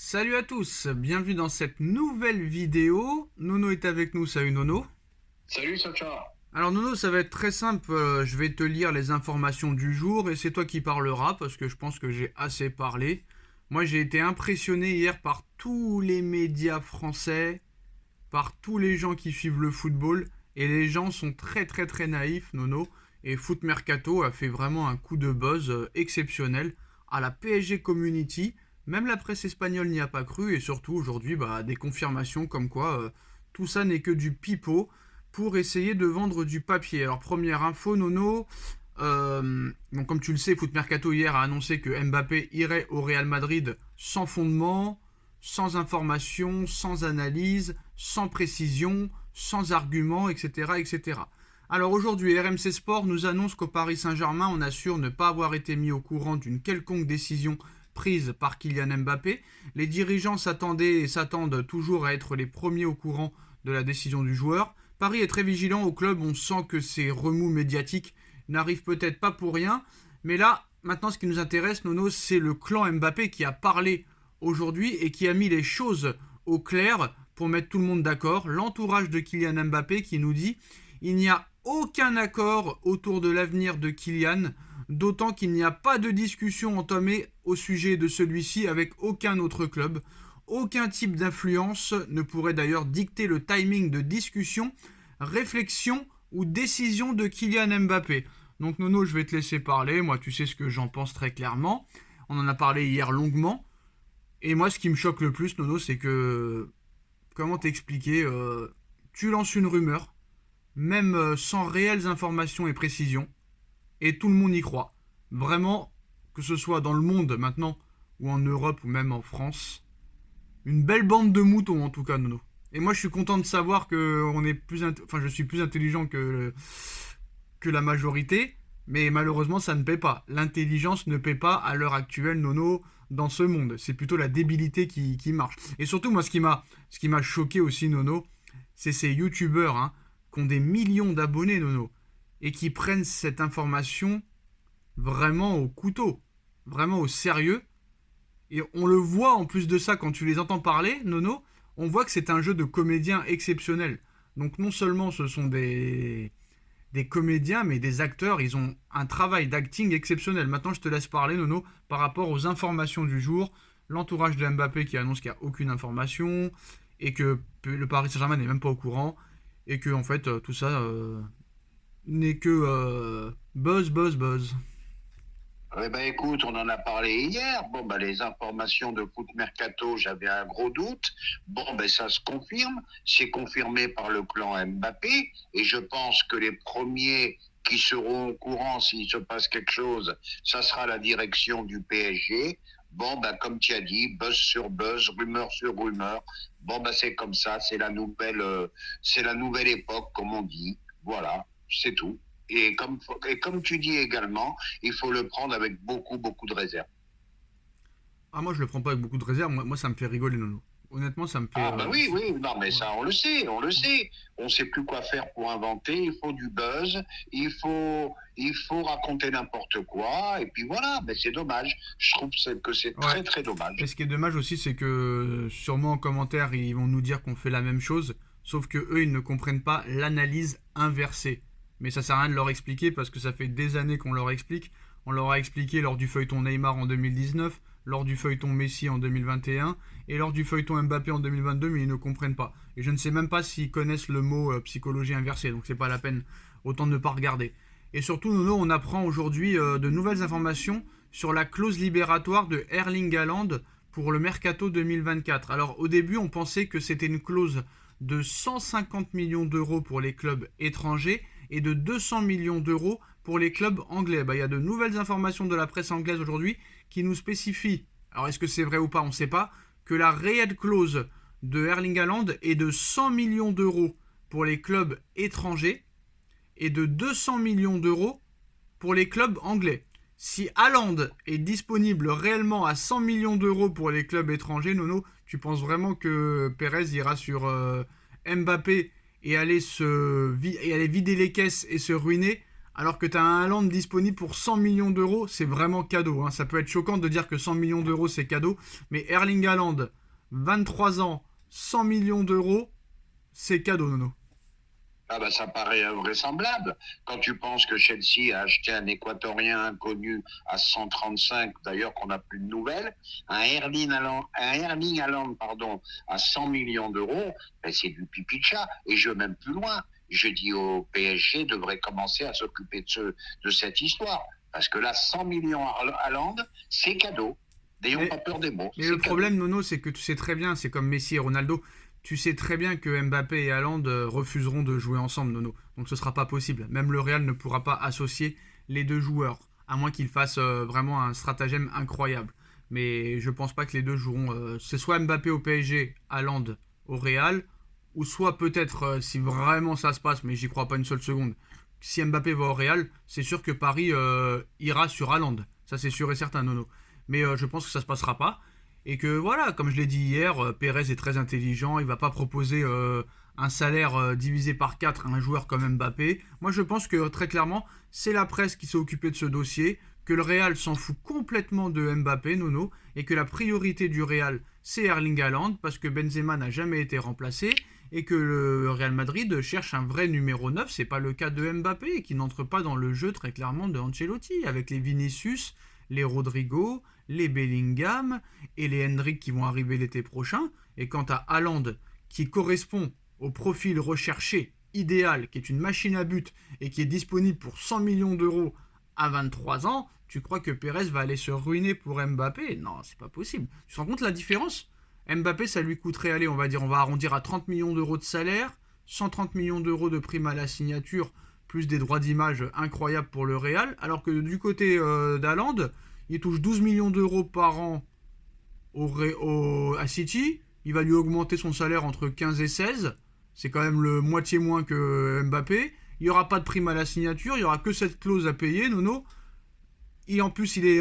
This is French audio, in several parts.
Salut à tous, bienvenue dans cette nouvelle vidéo. Nono est avec nous, salut Nono. Salut Sacha. Alors Nono, ça va être très simple, je vais te lire les informations du jour et c'est toi qui parleras parce que je pense que j'ai assez parlé. Moi j'ai été impressionné hier par tous les médias français, par tous les gens qui suivent le football et les gens sont très naïfs Nono. Et Foot Mercato a fait vraiment un coup de buzz exceptionnel à la PSG Community. Même la presse espagnole n'y a pas cru et surtout aujourd'hui des confirmations comme quoi tout ça n'est que du pipeau pour essayer de vendre du papier. Alors première info Nono, donc comme tu le sais, Foot Mercato hier a annoncé que Mbappé irait au Real Madrid sans fondement, sans information, sans analyse, sans précision, sans argument, etc. Alors aujourd'hui, RMC Sport nous annonce qu'au Paris Saint-Germain, on assure ne pas avoir été mis au courant d'une quelconque décision prise par Kylian Mbappé. Les dirigeants s'attendaient et s'attendent toujours à être les premiers au courant de la décision du joueur. Paris est très vigilant au club, on sent que ces remous médiatiques n'arrivent peut-être pas pour rien. Mais là, maintenant, ce qui nous intéresse, Nono, c'est le clan Mbappé qui a parlé aujourd'hui et qui a mis les choses au clair pour mettre tout le monde d'accord. L'entourage de Kylian Mbappé qui nous dit il n'y a aucun accord autour de l'avenir de Kylian, d'autant qu'il n'y a pas de discussion entamée au sujet de celui-ci avec aucun autre club. Aucun type d'influence ne pourrait d'ailleurs dicter le timing de discussion, réflexion ou décision de Kylian Mbappé. Donc Nono, je vais te laisser parler. Moi, tu sais ce que j'en pense très clairement. On en a parlé hier longuement. Et moi, ce qui me choque le plus, Nono, c'est que... Comment t'expliquer Tu lances une rumeur, même sans réelles informations et précisions, et tout le monde y croit. Vraiment, que ce soit dans le monde maintenant, ou en Europe, ou même en France, une belle bande de moutons en tout cas, Nono. Et moi, je suis content de savoir que je suis plus intelligent que la majorité, mais malheureusement, ça ne paie pas. L'intelligence ne paie pas à l'heure actuelle, Nono, dans ce monde. C'est plutôt la débilité qui marche. Et surtout, moi, ce qui m'a choqué aussi, Nono, c'est ces youtubeurs qui ont des millions d'abonnés, Nono, et qui prennent cette information vraiment au couteau, vraiment au sérieux. Et on le voit en plus de ça quand tu les entends parler, Nono, on voit que c'est un jeu de comédien exceptionnel. Donc non seulement ce sont des comédiens, mais des acteurs, ils ont un travail d'acting exceptionnel. Maintenant, je te laisse parler, Nono, par rapport aux informations du jour. L'entourage de Mbappé qui annonce qu'il n'y a aucune information, et que le Paris Saint-Germain n'est même pas au courant, et que, en fait, tout ça n'est que buzz. Eh ben écoute, on en a parlé hier. Bon ben les informations de Foot Mercato, j'avais un gros doute. Bon ben ça se confirme, c'est confirmé par le clan Mbappé et je pense que les premiers qui seront au courant s'il se passe quelque chose, ça sera la direction du PSG. Bon ben comme tu as dit, buzz sur buzz, rumeur sur rumeur. Bon ben c'est comme ça, c'est la nouvelle époque comme on dit. Voilà, c'est tout. Et comme tu dis également, il faut le prendre avec beaucoup de réserve. Ah, moi, je le prends pas avec beaucoup de réserve. Moi ça me fait rigoler, Nono. Honnêtement, ça me fait... Ah bah oui, oui, non mais Ouais. ça on le sait, on le sait. On sait plus quoi faire pour inventer, il faut du buzz, il faut raconter n'importe quoi, et puis voilà, mais c'est dommage. Je trouve que c'est Ouais. très Et dommage. ce qui est dommage aussi, c'est que sûrement en commentaire, ils vont nous dire qu'on fait la même chose, sauf que eux, ils ne comprennent pas l'analyse inversée. Mais ça sert à rien de leur expliquer parce que ça fait des années qu'on leur explique. On leur a expliqué lors du feuilleton Neymar en 2019, lors du feuilleton Messi en 2021 et lors du feuilleton Mbappé en 2022, mais ils ne comprennent pas. Et je ne sais même pas s'ils connaissent le mot psychologie inversée, donc c'est pas la peine, autant de ne pas regarder. Et surtout, Nono, on apprend aujourd'hui de nouvelles informations sur la clause libératoire de Erling Haaland pour le Mercato 2024. Alors au début, on pensait que c'était une clause de 150 millions d'euros pour les clubs étrangers et de 200 millions d'euros pour les clubs anglais. Il y a de nouvelles informations de la presse anglaise aujourd'hui qui nous spécifient, alors est-ce que c'est vrai ou pas, on ne sait pas, que la réelle clause de Erling Haaland est de 100 millions d'euros pour les clubs étrangers et de 200 millions d'euros pour les clubs anglais. Si Haaland est disponible réellement à 100 millions d'euros pour les clubs étrangers, Nono, tu penses vraiment que Pérez ira sur Mbappé et aller vider les caisses et se ruiner Alors que tu as un Haaland disponible pour 100 millions d'euros, c'est vraiment cadeau, hein. Ça peut être choquant de dire que 100 millions d'euros c'est cadeau, mais Erling Haaland, 23 ans, 100 millions d'euros, c'est cadeau, Nono. Ah bah ça paraît invraisemblable. Quand tu penses que Chelsea a acheté un Équatorien inconnu à 135, d'ailleurs qu'on n'a plus de nouvelles, un Erling Haaland, pardon, à 100 millions d'euros, ben c'est du pipi de chat. Et je vais même plus loin. Je dis au PSG devrait commencer à s'occuper de cette histoire. Parce que là, 100 millions à Haaland, c'est cadeau. N'ayons Mais, pas peur des mots, mais le c'est cadeau. problème, Nono, c'est que tu sais très bien, c'est comme Messi et Ronaldo, tu sais très bien que Mbappé et Haaland refuseront de jouer ensemble, Nono. Donc ce sera pas possible. Même le Real ne pourra pas associer les deux joueurs, à moins qu'ils fassent vraiment un stratagème incroyable. Mais je pense pas que les deux joueront. C'est soit Mbappé au PSG, Haaland au Real, ou soit peut-être, si vraiment ça se passe, mais j'y crois pas une seule seconde, si Mbappé va au Real, c'est sûr que Paris ira sur Haaland. Ça c'est sûr et certain, Nono. Mais je pense que ça se passera pas. Et que voilà, comme je l'ai dit hier, Pérez est très intelligent, il va pas proposer un salaire divisé par 4 à un joueur comme Mbappé. Moi je pense que très clairement, c'est la presse qui s'est occupée de ce dossier, que le Real s'en fout complètement de Mbappé, Nono, et que la priorité du Real, c'est Erling Haaland, parce que Benzema n'a jamais été remplacé, et que le Real Madrid cherche un vrai numéro 9, c'est pas le cas de Mbappé, qui n'entre pas dans le jeu très clairement de Ancelotti, avec les Vinicius, les Rodrigo, les Bellingham et les Hendrick qui vont arriver l'été prochain. Et quant à Haaland, qui correspond au profil recherché idéal, qui est une machine à but et qui est disponible pour 100 millions d'euros à 23 ans, tu crois que Pérez va aller se ruiner pour Mbappé? Non, c'est pas possible. Tu te rends compte la différence? Mbappé, ça lui coûterait, allez, on va dire, on va arrondir à 30 millions d'euros de salaire, 130 millions d'euros de prime à la signature, plus des droits d'image incroyables pour le Real, alors que du côté d'Haaland, il touche 12 millions d'euros par an à City. Il va lui augmenter son salaire entre 15 et 16. C'est quand même le moitié moins que Mbappé. Il n'y aura pas de prime à la signature. Il n'y aura que cette clause à payer, Nono. Et en plus, il est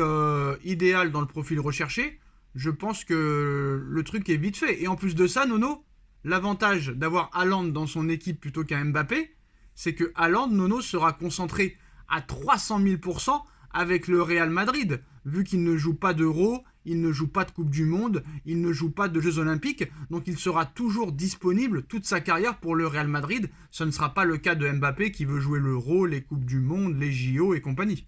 idéal dans le profil recherché. Je pense que le truc est vite fait. Et en plus de ça, Nono, l'avantage d'avoir Haaland dans son équipe plutôt qu'un Mbappé, c'est que Haaland, Nono, sera concentré à 300 000% avec le Real Madrid, vu qu'il ne joue pas d'Euro, il ne joue pas de Coupe du Monde, il ne joue pas de Jeux Olympiques, donc il sera toujours disponible toute sa carrière pour le Real Madrid. Ce ne sera pas le cas de Mbappé qui veut jouer l'Euro, les Coupes du Monde, les JO et compagnie.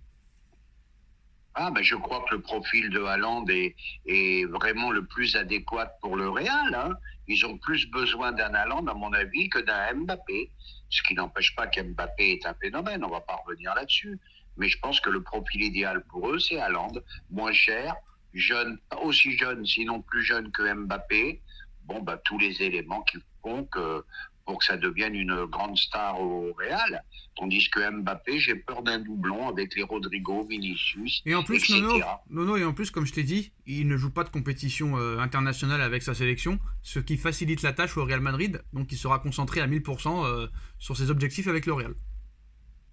Ah, ben je crois que le profil de Haaland est vraiment le plus adéquat pour le Real, hein. Ils ont plus besoin d'un Haaland, à mon avis, que d'un Mbappé. Ce qui n'empêche pas qu'Mbappé est un phénomène, on va pas revenir là-dessus. Mais je pense que le profil idéal pour eux, c'est Haaland, moins cher, jeune, pas aussi jeune, sinon plus jeune que Mbappé. Bon, bah, tous les éléments qui font que pour que ça devienne une grande star au Real. Tandis que Mbappé, j'ai peur d'un doublon avec les Rodrigo, Vinicius, Et en plus, Nono, etc. Nono, et en plus, comme je t'ai dit, il ne joue pas de compétition internationale avec sa sélection, ce qui facilite la tâche au Real Madrid, donc il sera concentré à 1000% sur ses objectifs avec le Real.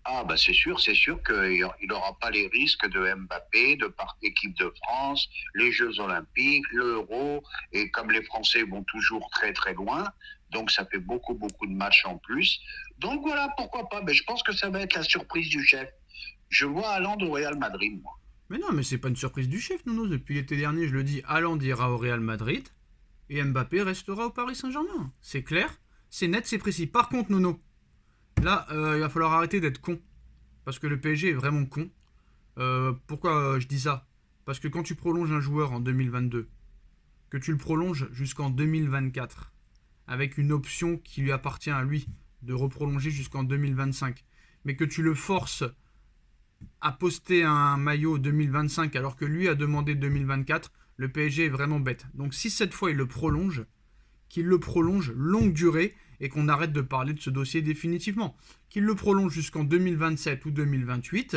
Ah bah c'est sûr qu'il n'aura pas les risques de Mbappé, de par équipe de France, les Jeux Olympiques, l'Euro, et comme les Français vont toujours très très loin, donc ça fait beaucoup de matchs en plus. Donc voilà, pourquoi pas, mais je pense que ça va être la surprise du chef. Je vois Haaland au Real Madrid, moi. Mais non, mais c'est pas une surprise du chef, Nono. Depuis l'été dernier, je le dis, Haaland ira au Real Madrid et Mbappé restera au Paris Saint-Germain. C'est clair, c'est net, c'est précis. Par contre, Nono, là, il va falloir arrêter d'être con. Parce que le PSG est vraiment con. Pourquoi je dis ça? Parce que quand tu prolonges un joueur en 2022, que tu le prolonges jusqu'en 2024, avec une option qui lui appartient à lui de reprolonger jusqu'en 2025, mais que tu le forces à poster un maillot 2025 alors que lui a demandé 2024, le PSG est vraiment bête. Donc si cette fois il le prolonge, qu'il le prolonge longue durée et qu'on arrête de parler de ce dossier définitivement. Qu'il le prolonge jusqu'en 2027 ou 2028,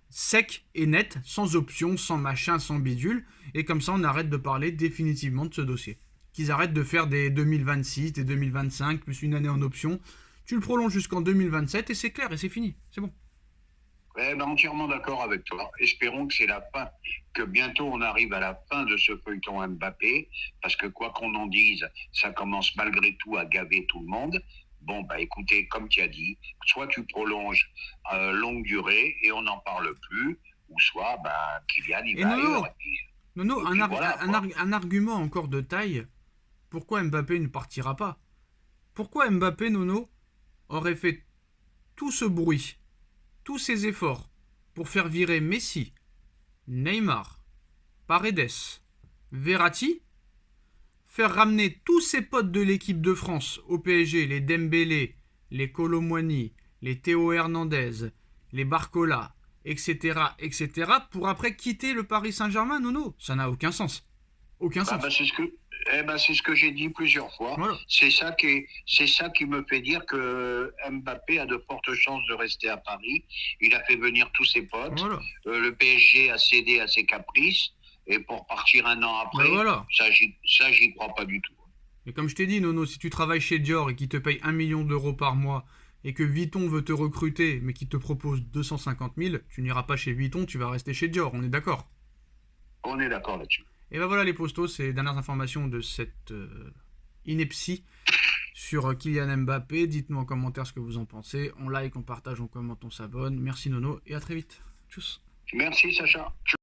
sec et net, sans option, sans machin, sans bidule, et comme ça on arrête de parler définitivement de ce dossier. Qu'ils arrêtent de faire des 2026, des 2025, plus une année en option. Tu le prolonges jusqu'en 2027 et c'est clair et c'est fini. C'est bon. Eh ben, entièrement d'accord avec toi. Espérons que c'est la fin, que bientôt on arrive à la fin de ce feuilleton Mbappé, parce que quoi qu'on en dise, ça commence malgré tout à gaver tout le monde. Bon, bah écoutez, comme tu as dit, soit tu prolonges longue durée et on n'en parle plus, ou soit bah, Kylian, il Et va ailleurs. Nono, Nono, Et puis voilà, quoi. un argument encore de taille. Pourquoi Mbappé ne partira pas? Pourquoi Mbappé, Nono, aurait fait tout ce bruit, tous ces efforts pour faire virer Messi, Neymar, Paredes, Verratti, faire ramener tous ses potes de l'équipe de France au PSG, les Dembélé, les Colomwani, les Théo Hernandez, les Barcola, etc., etc., pour après quitter le Paris Saint-Germain? Non, ça n'a aucun sens. Aucun Ah bah, sens. c'est ce que j'ai dit plusieurs fois. Voilà. C'est ça qui me fait dire que Mbappé a de fortes chances de rester à Paris. Il a fait venir tous ses potes. Voilà. Le PSG a cédé à ses caprices. Et pour partir un an Ben après, voilà. j'y crois pas du tout. Et comme je t'ai dit, Nono, si tu travailles chez Dior et qu'ils te payent 1 million d'euros par mois et que Vuitton veut te recruter mais qu'il te propose 250 000, tu n'iras pas chez Vuitton, tu vas rester chez Dior, on est d'accord? On est d'accord là-dessus. Et ben voilà les postos, c'est les dernières informations de cette ineptie sur Kylian Mbappé. Dites-nous en commentaire ce que vous en pensez. On like, on partage, on commente, on s'abonne. Merci Nono et à très vite. Tchuss. Merci Sacha.